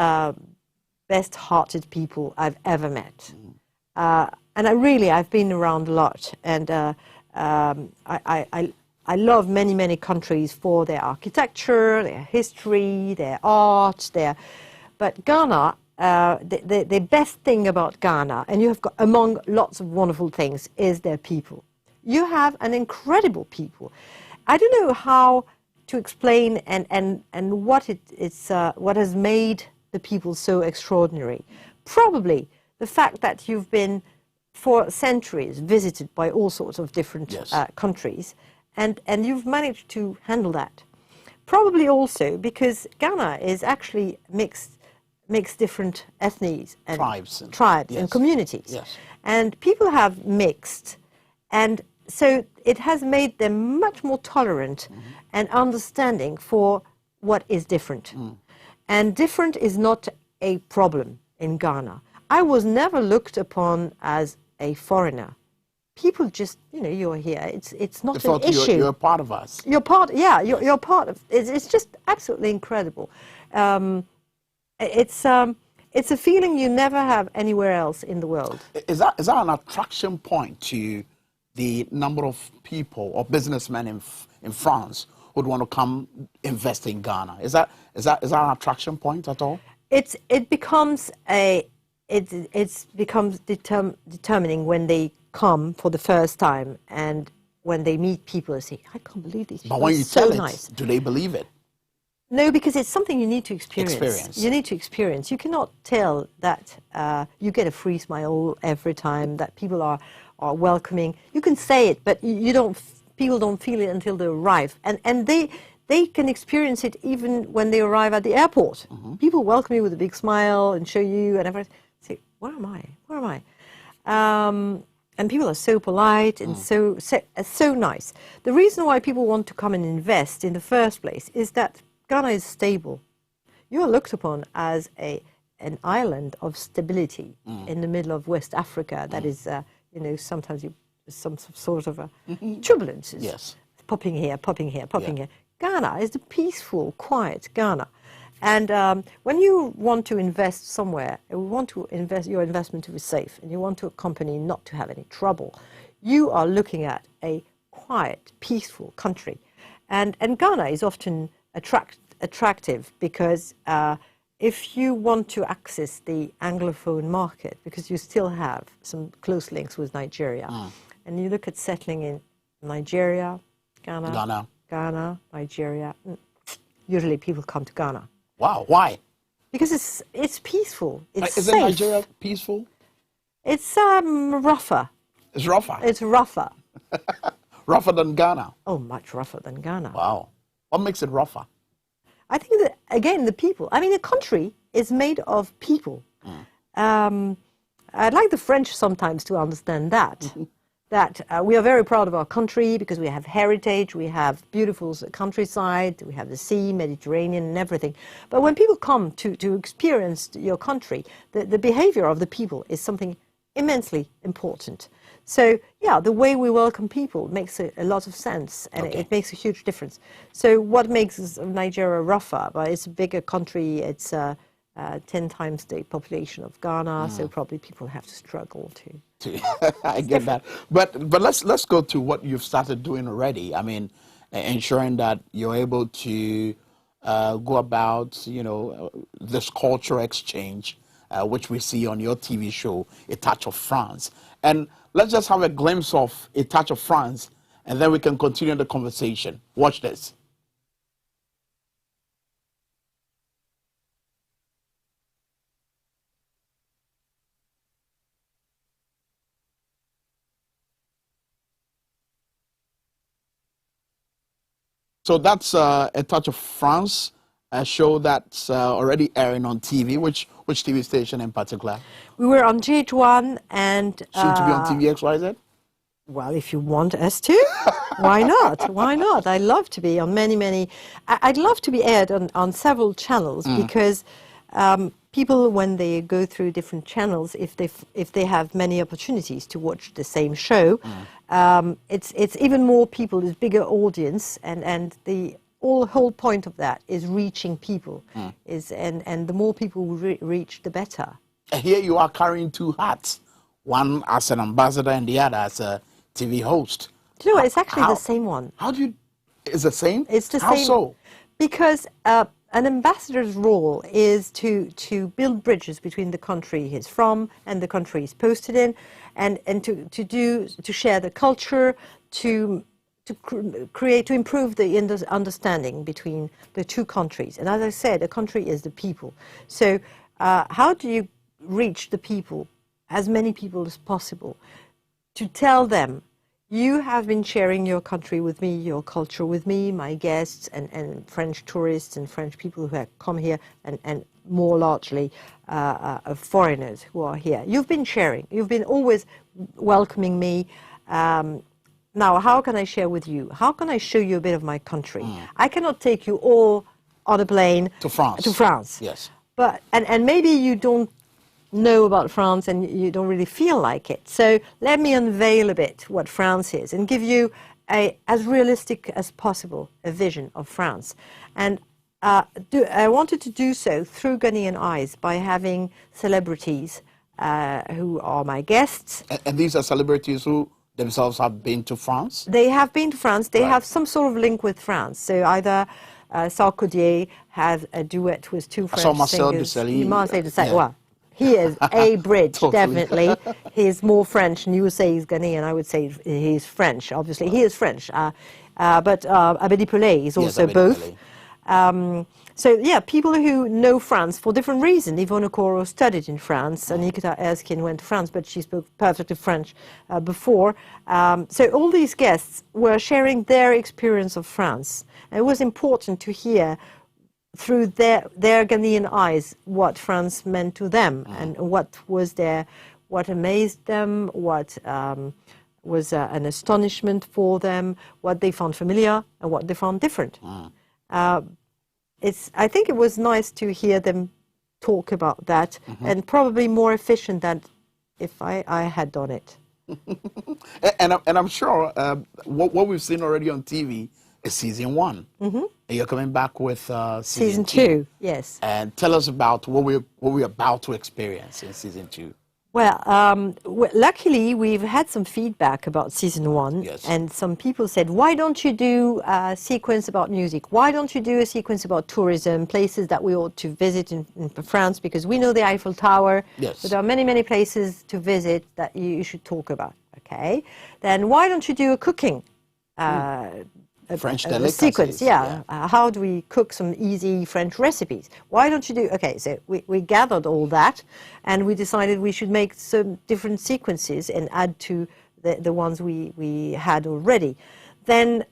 best-hearted people I've ever met. And I've been around a lot. And I love many, many countries for their architecture, their history, their art, but Ghana, the best thing about Ghana, and you have got, among lots of wonderful things, is their people. You have an incredible people. I don't know how to explain and what what has made the people so extraordinary. Probably the fact that you've been for centuries visited by all sorts of different countries, and you've managed to handle that. Probably also because Ghana is actually mixed different ethnies and tribes and communities, and people have mixed, and so it has made them much more tolerant and understanding for what is different. And different is not a problem in Ghana. I was never looked upon as a foreigner. People just, you know, you're here. It's not an issue. You're a part of us. You're part, yeah. You're part of. It's just absolutely incredible. It's a feeling you never have anywhere else in the world. Is that an attraction point to the number of people or businessmen in France who'd want to come invest in Ghana? Is that an attraction point at all? It becomes determining when they come for the first time and when they meet people and say, I can't believe these people. But when you so tell it, nice. Do they believe it? No, because it's something you need to experience. You need to experience. You cannot tell that you get a free smile every time, that people are welcoming. You can say it, but people don't feel it until they arrive. And they can experience it even when they arrive at the airport. Mm-hmm. People welcome you with a big smile and show you and everything. Say, where am I? Where am I? And people are so polite and so nice. The reason why people want to come and invest in the first place is that Ghana is stable. You are looked upon as an island of stability in the middle of West Africa. That is, you know, sometimes some sort of a turbulence. Yes. Popping here, popping here, popping here. Ghana is the peaceful, quiet Ghana. And when you want to invest somewhere, you want to your investment to be safe, and you want a company not to have any trouble, you are looking at a quiet, peaceful country. And Ghana is often attractive because if you want to access the Anglophone market, because you still have some close links with Nigeria, and you look at settling in Nigeria, Ghana, Nigeria, usually people come to Ghana. Wow, why? Because it's peaceful. It's Isn't safe. Nigeria peaceful? It's rougher. It's rougher? It's rougher. Rougher than Ghana? Oh, much rougher than Ghana. Wow. What makes it rougher? I think that, again, the people. I mean, a country is made of people. I'd like the French sometimes to understand that. That we are very proud of our country because we have heritage, we have beautiful countryside, we have the sea, Mediterranean and everything. But when people come to experience your country, the behavior of the people is something immensely important. So, yeah, the way we welcome people makes a lot of sense, and it makes a huge difference. So what makes Nigeria rougher? Well, it's a bigger country, it's 10 times the population of Ghana, so probably people have to struggle to. I get that. But let's go to what you've started doing already. I mean, ensuring that you're able to go about, you know, this cultural exchange, which we see on your TV show, A Touch of France. And let's just have a glimpse of A Touch of France, and then we can continue the conversation. Watch this. So that's A Touch of France, a show that's already airing on TV. Which TV station in particular? We were on GH1 and... Soon to be on TVXYZ? Well, if you want us to, why not? Why not? I'd love to be on many... I'd love to be aired on several channels because people, when they go through different channels, if they have many opportunities to watch the same show, it's even more people, there's bigger audience, and the whole point of that is reaching people, and the more people we reach, the better. Here you are carrying two hats, one as an ambassador and the other as a TV host. Do you know what? It's actually the same one. How do you? It's the same. It's the How same. so? Because an ambassador's role is to build bridges between the country he's from and the country he's posted in, and to share the culture, to improve the understanding between the two countries. And as I said, a country is the people. So how do you reach the people, as many people as possible, to tell them, you have been sharing your country with me, your culture with me, my guests, and French tourists and French people who have come here, and more largely foreigners who are here. You've been sharing. You've been always welcoming me. Now, how can I share with you? How can I show you a bit of my country? I cannot take you all on a plane to France. To France. Yes. But and maybe you don't know about France and you don't really feel like it. So let me unveil a bit what France is and give you as realistic as possible a vision of France. And I wanted to do so through Ghanaian eyes by having celebrities who are my guests. And these are celebrities who themselves have been to France? They have been to France. They have some sort of link with France. So either Sarkozy has a duet with two French singers. Marcel Desailly. Well, he is a bridge, definitely. He's more French, and you would say he's Ghanaian. I would say he's French, obviously. He is French. But Abedi Pelé is also both. So, yeah, people who know France for different reasons. Yvonne Okoro studied in France, and Nikita Erskine went to France, but she spoke perfectly French before. So all these guests were sharing their experience of France. And it was important to hear through their Ghanaian eyes what France meant to them and what amazed them, what was an astonishment for them, what they found familiar and what they found different. I think it was nice to hear them talk about that, and probably more efficient than if I had done it. and I'm sure what we've seen already on TV is season 1. And you're coming back with season 2. Yes. And tell us about what we're about to experience in season 2. Well, luckily, we've had some feedback about season 1, and some people said, why don't you do a sequence about music? Why don't you do a sequence about tourism, places that we ought to visit in France? Because we know the Eiffel Tower, but there are many, many places to visit that you should talk about. Okay, then why don't you do a cooking French sequence? How do we cook some easy French recipes? Why don't you do... Okay, so we gathered all that, and we decided we should make some different sequences and add to the ones we had already. Then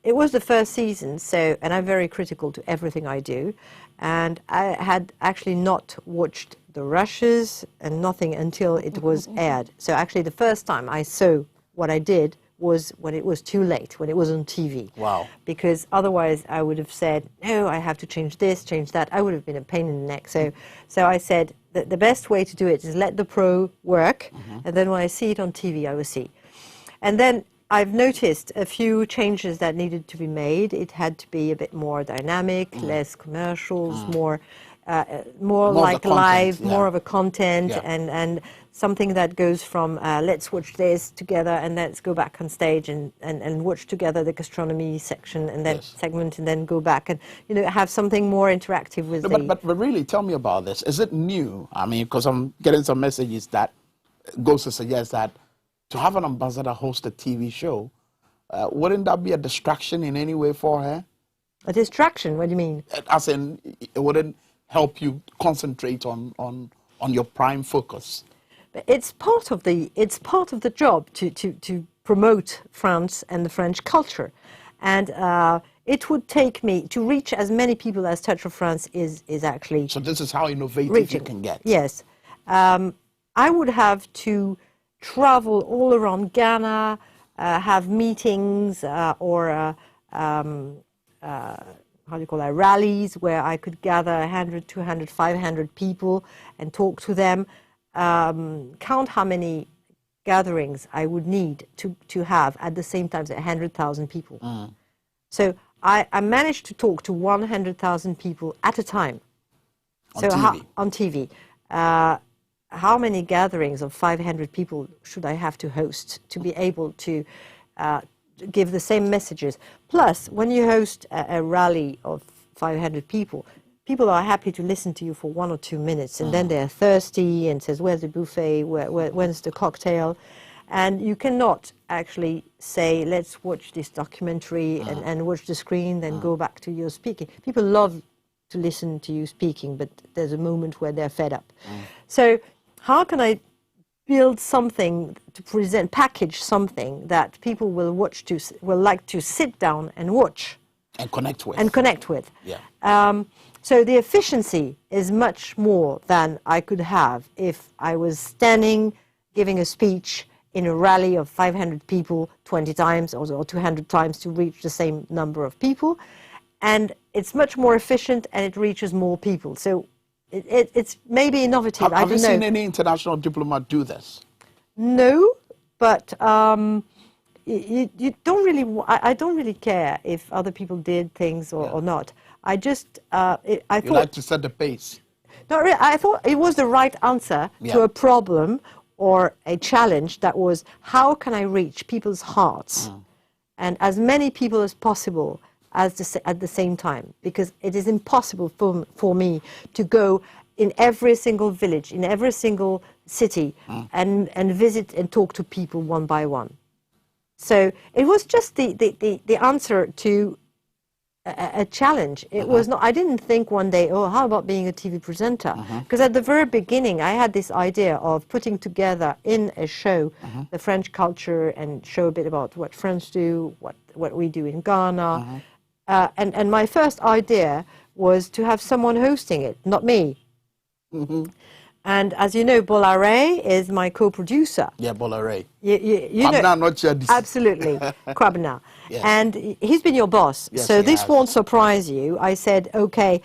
it was the first season, and I'm very critical to everything I do, and I had actually not watched the rushes and nothing until it was aired. So actually the first time I saw what I did was when it was too late, when it was on TV. Wow. Because otherwise I would have said, no, I have to change this, change that. I would have been a pain in the neck. So I said that the best way to do it is let the pro work, and then when I see it on TV, I will see. And then I've noticed a few changes that needed to be made. It had to be a bit more dynamic, less commercials, more like live, more of a content, and something that goes from let's watch this together and let's go back on stage and watch together the gastronomy section and then segment and then go back and have something more interactive with but really, tell me about this. Is it new? I mean, because I'm getting some messages that goes to suggest that to have an ambassador host a TV show, wouldn't that be a distraction in any way for her? A distraction? What do you mean? As in, it wouldn't help you concentrate on your prime focus. It's part of the job to promote France and the French culture, and it would take me to reach as many people as Touch of France is actually. So this is how innovative you can get. Yes, I would have to travel all around Ghana, have meetings or how do you call that, rallies where I could gather 100, 200, 500 people and talk to them. Count how many gatherings I would need to have at the same time as 100,000 people. So I managed to talk to 100,000 people at a time. On TV. How many gatherings of 500 people should I have to host to be able to give the same messages? Plus, when you host a rally of 500 people, people are happy to listen to you for 1 or 2 minutes, and then they're thirsty and says, where's the buffet, when's the cocktail? And you cannot actually say, let's watch this documentary and watch the screen, then go back to your speaking. People love to listen to you speaking, but there's a moment where they're fed up. So how can I build something to present, package something that people will like to sit down and watch? And connect with. Yeah. So the efficiency is much more than I could have if I was standing, giving a speech in a rally of 500 people 20 times or 200 times to reach the same number of people. And it's much more efficient and it reaches more people. So it's maybe innovative. Have you don't know. seen any international diplomat do this? No, but you don't really. I don't really care if other people did things or not. I just I thought. You like to set the pace. No, really, I thought it was the right answer to a problem or a challenge that was, how can I reach people's hearts and as many people as possible at the same time? Because it is impossible for me to go in every single village, in every single city and visit and talk to people one by one. So it was just the answer to a challenge. It was not. I didn't think one day, oh, how about being a TV presenter? Because at the very beginning, I had this idea of putting together in a show the French culture and show a bit about what French do, what we do in Ghana, and my first idea was to have someone hosting it, not me. And as you know, Bolare is my co-producer. Yeah, Bolare. You know, not absolutely, Kwabena. Yes. And he's been your boss, so this won't surprise you. I said, okay,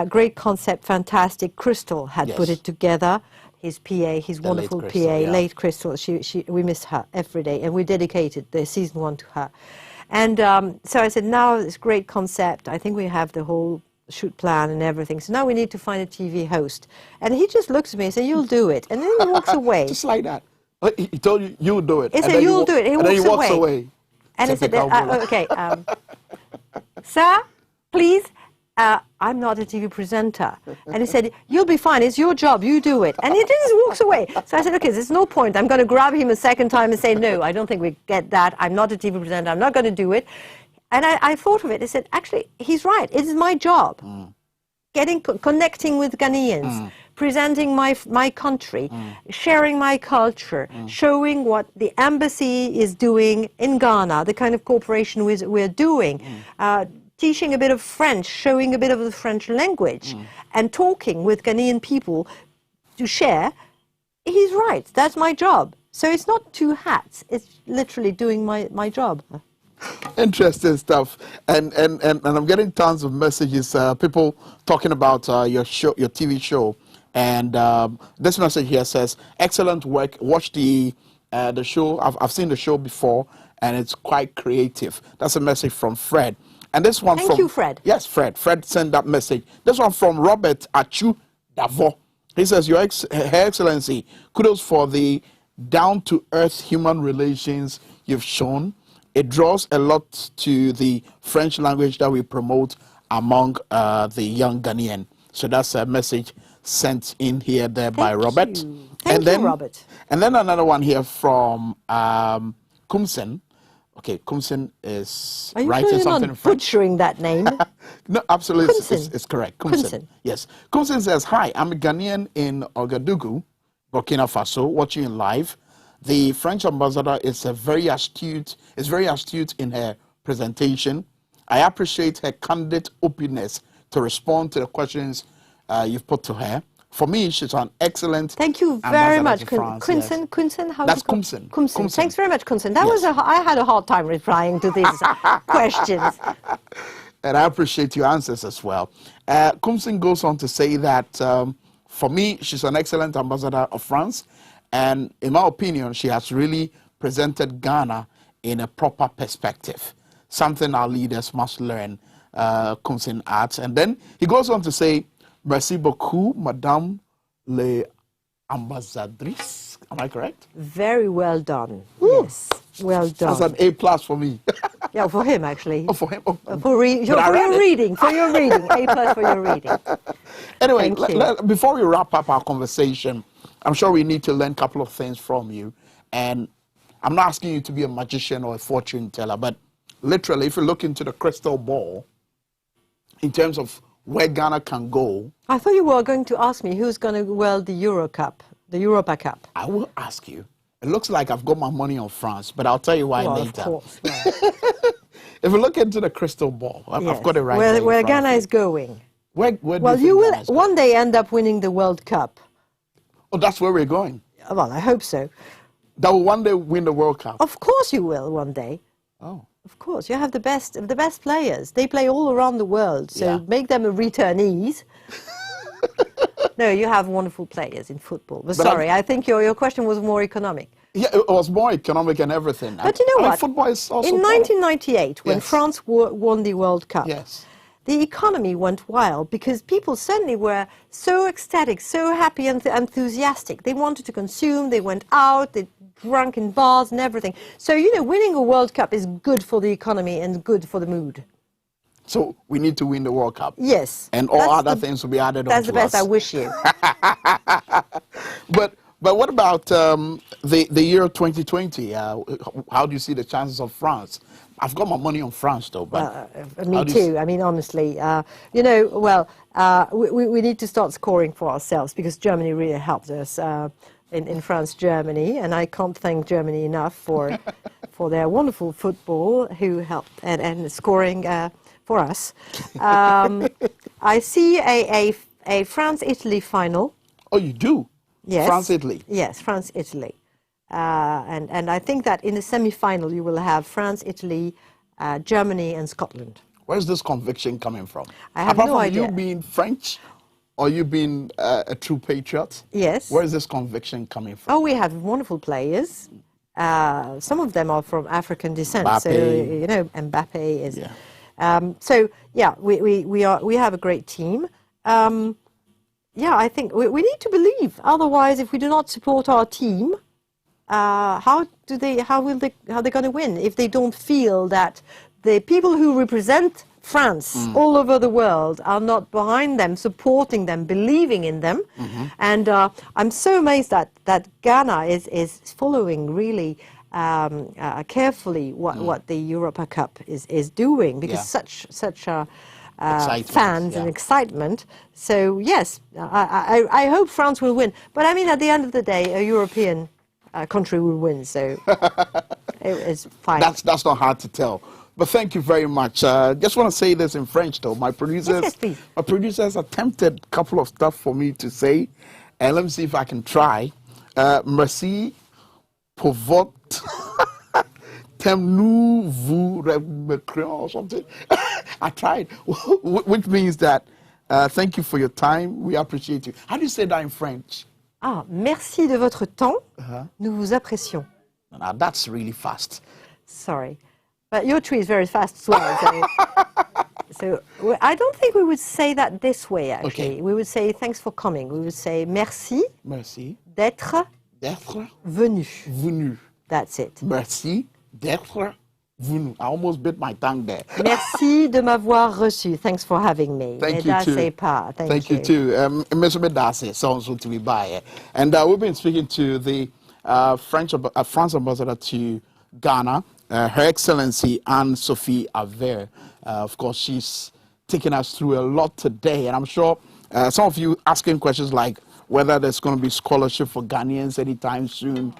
great concept, fantastic. Crystal had put it together. His PA, his wonderful PA, late Crystal. We miss her every day, and we dedicated the season 1 to her. And so I said, now this great concept. I think we have the whole shoot plan and everything. So now we need to find a TV host. And he just looks at me and says, you'll do it. And then he walks away. Just like that. He told you, you'll do it. He said, you'll do it. He walks away. And I said, okay, sir, please, I'm not a TV presenter. And he said, you'll be fine. It's your job. You do it. And he just walks away. So I said, okay, there's no point. I'm going to grab him a second time and say, no, I don't think we get that. I'm not a TV presenter. I'm not going to do it. And I thought of it. I said, actually, he's right. It is my job. Connecting with Ghanaians, presenting my country, sharing my culture, showing what the embassy is doing in Ghana, the kind of cooperation we're doing, teaching a bit of French, showing a bit of the French language, and talking with Ghanaian people to share. He's right. That's my job. So it's not two hats. It's literally doing my job. Interesting stuff, and I'm getting tons of messages. People talking about your show, your TV show, and this message here says, "Excellent work. Watch the show. I've seen the show before, and it's quite creative." That's a message from Fred, and this one Thank you, Fred. Yes, Fred. Fred sent that message. This one from Robert Achu Davo. He says, Her Excellency, kudos for the down-to-earth human relations you've shown. It draws a lot to the French language that we promote among the young Ghanaian. So that's a message sent in here by Robert. Thank you, Robert. And then another one here from Kumsen. Okay, Kumsen is writing something in French. Butchering that name? No, absolutely, it's correct. Kumsen. Yes. Kumsen says, hi, I'm a Ghanaian in Ouagadougou, Burkina Faso, watching you live. The French ambassador is very astute in her presentation. I appreciate her candid openness to respond to the questions you've put to her. For me, she's an excellent. Thank you very much, Kunsen. Kunsen, how that's do you Kumsen. Kumsen. Thanks very much, Kunsen. That was I had a hard time replying to these questions. And I appreciate your answers as well. Kumsen goes on to say that for me, she's an excellent ambassador of France. And in my opinion, she has really presented Ghana in a proper perspective, something our leaders must learn, Kumsin adds. And then he goes on to say, merci beaucoup, Madame l'Ambassadrice. Am I correct? Very well done. Woo. Yes, well done. That's an A+ for me. Yeah, for him, actually. Oh, for him? Oh. For your reading, A+ for your reading. Anyway, before we wrap up our conversation, I'm sure we need to learn a couple of things from you. And I'm not asking you to be a magician or a fortune teller, but literally, if you look into the crystal ball, in terms of where Ghana can go. I thought you were going to ask me who's going to win the Europa Cup. I will ask you. It looks like I've got my money on France, but I'll tell you why later. Of course. If you look into the crystal ball, I've got it right there. Where Ghana is going. Where do you will one day end up winning the World Cup. Oh, that's where we're going? Well, I hope so. That will one day win the World Cup? Of course you will one day. Oh. Of course. You have the best players. They play all around the world, so make them returnees. No, you have wonderful players in football. But sorry, I think your question was more economic. Yeah, it was more economic and everything. But you know what? Football is also in 1998, when yes. France won the World Cup, yes. the economy went wild because people suddenly were so ecstatic, so happy and enthusiastic. They wanted to consume, they went out, they drank in bars and everything. So, you know, winning a World Cup is good for the economy and good for the mood. So we need to win the World Cup. Yes. And all other things will be added on to us. That's the best I wish you. But what about the year 2020? How do you see the chances of France? I've got my money on France, though. But me too. I mean, honestly, you know, well, we need to start scoring for ourselves because Germany really helped us in France, Germany, and I can't thank Germany enough for their wonderful football who helped and scoring for us. I see a France-Italy final. Oh, you do? Yes. France-Italy? Yes, France-Italy. And I think that in the semi-final you will have France, Italy, Germany and Scotland. Where's this conviction coming from? I have Apart no from idea. you being French or you being a true patriot? Yes. Where is this conviction coming from? Oh, we have wonderful players. Some of them are from African descent. Mbappe. So, you know, Mbappe is... Yeah. So, yeah, we have a great team. Yeah, I think we need to believe. Otherwise, if we do not support our team, how are they going to win if they don't feel that the people who represent France all over the world are not behind them, supporting them, believing in them? And I'm so amazed that Ghana is following really carefully what the Europa Cup is doing, because such fans and excitement. So yes, I hope France will win. But I mean, at the end of the day, a European country will win. So it's fine. That's not hard to tell. But thank you very much. Just want to say this in French, though. My producers, my producers attempted a couple of stuff for me to say, and let me see if I can try. Merci pour votre nous vous or something. I tried, which means that thank you for your time. We appreciate you. How do you say that in French? Ah, merci de votre temps. Nous vous apprécions. Now that's really fast. Sorry, but your tree is very fast as well. So I don't think we would say that this way. Actually, we would say thanks for coming. We would say merci. Merci d'être venu. Venu. That's it. Merci d'être venu. I almost bit my tongue there. Merci de m'avoir reçu. Thanks for having me. Thank you too. Thank you too. Mr. Medase, sounds to be by. And we've been speaking to the France ambassador to Ghana, Her Excellency Anne-Sophie Aver. Of course, she's taken us through a lot today, and I'm sure some of you asking questions like whether there's going to be scholarship for Ghanaians anytime soon.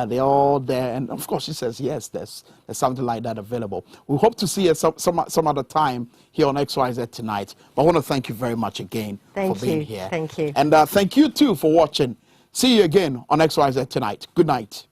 They're all there, and of course she says yes, there's something like that available. We hope to see you some other time here on XYZ Tonight. But I want to thank you very much again for being here. Thank you. And thank you too for watching. See you again on XYZ Tonight. Good night.